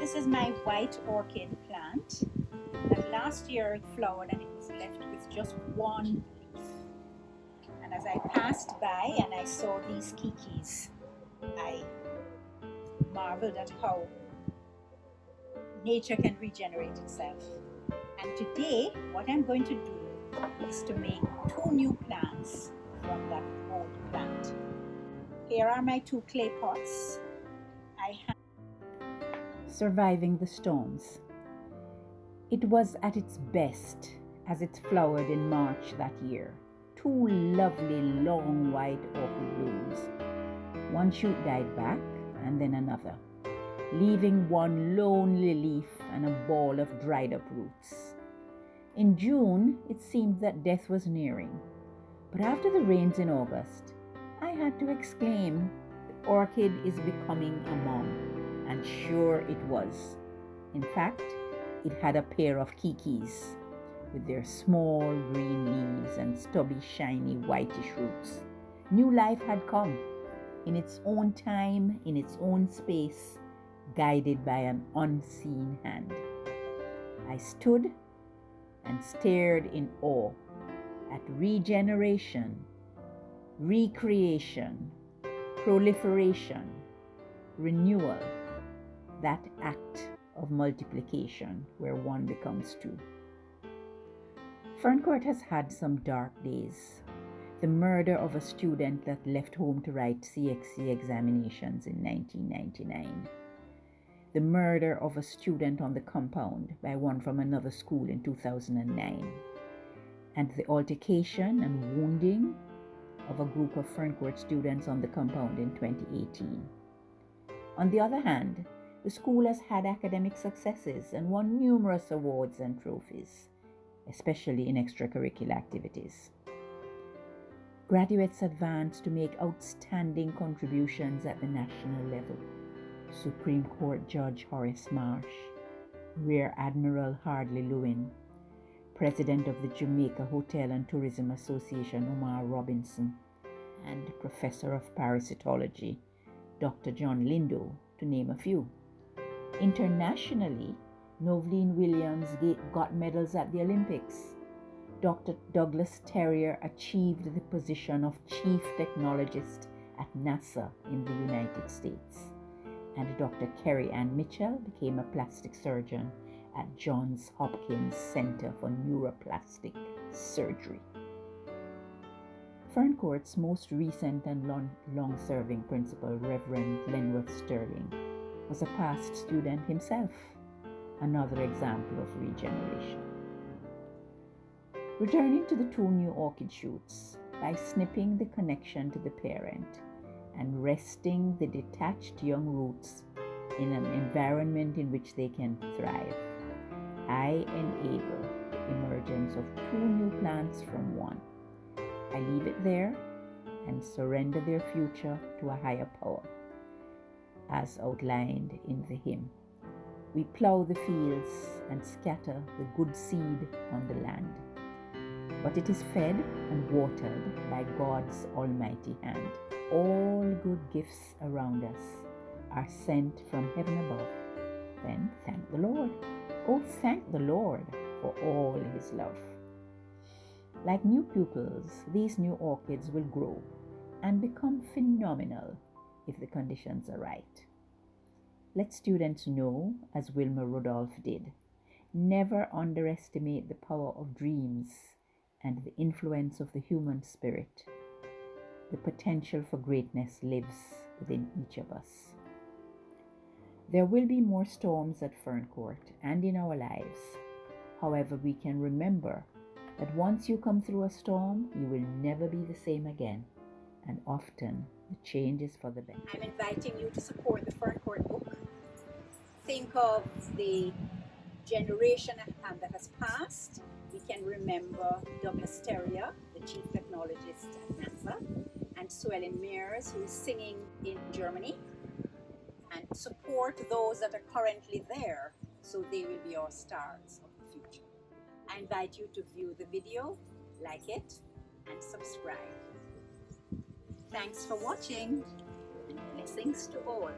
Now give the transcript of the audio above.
This is my white orchid plant that last year it flowered and it was left with just one leaf. And as I passed by and I saw these kikis, I marveled at how nature can regenerate itself. And today, what I'm going to do is to make 2 new plants from that old plant. Here are my 2 clay pots. I have Surviving the Storms. It was at its best as it flowered in March that year. 2 lovely long white orchid blooms. One shoot died back and then another, leaving one lonely leaf and a ball of dried up roots. In June, it seemed that death was nearing. But after the rains in August, I had to exclaim, the orchid is becoming a mom. And sure it was. In fact, it had a pair of kikis with their small green leaves and stubby shiny whitish roots. New life had come in its own time, in its own space, guided by an unseen hand. I stood and stared in awe at regeneration, recreation, proliferation, renewal, that act of multiplication where 1 becomes 2. Ferncourt has had some dark days. The murder of a student that left home to write CXC examinations in 1999. The murder of a student on the compound by one from another school in 2009. And the altercation and wounding of a group of Ferncourt students on the compound in 2018. On the other hand, the school has had academic successes and won numerous awards and trophies, especially in extracurricular activities. Graduates advance to make outstanding contributions at the national level. Supreme Court Judge Horace Marsh, Rear Admiral Hardley Lewin, President of the Jamaica Hotel and Tourism Association Omar Robinson, and Professor of Parasitology Dr. John Lindo, to name a few. Internationally, Noveline Williams got medals at the Olympics. Dr. Douglas Terrier achieved the position of Chief Technologist at NASA in the United States. And Dr. Kerry Ann Mitchell became a plastic surgeon at Johns Hopkins Center for Neuroplastic Surgery. Ferncourt's most recent and long-serving principal, Reverend Lenworth Sterling, was a past student himself, another example of regeneration. Returning to the 2 new orchid shoots by snipping the connection to the parent and resting the detached young roots in an environment in which they can thrive, I enable the emergence of 2 new plants from 1. I leave it there and surrender their future to a higher power, as outlined in the hymn. We plow the fields and scatter the good seed on the land, but it is fed and watered by God's almighty hand. All good gifts around us are sent from heaven above. Then thank the Lord. Oh, thank the Lord for all his love. Like new pupils, these new orchids will grow and become phenomenal if the conditions are right. Let students know, as Wilma Rudolph did, never underestimate the power of dreams and the influence of the human spirit. The potential for greatness lives within each of us. There will be more storms at Ferncourt and in our lives. However, we can remember that once you come through a storm, you will never be the same again. And often, the change is for the better. I'm inviting you to support the Ferncourt book. Think of the generation that has passed. We can remember Douglas Terrier, the Chief Technologist at NASA, and Sue Ellen Mears, who is singing in Germany. And support those that are currently there, so they will be our stars of the future. I invite you to view the video, like it, and subscribe. Thanks for watching, and blessings to all.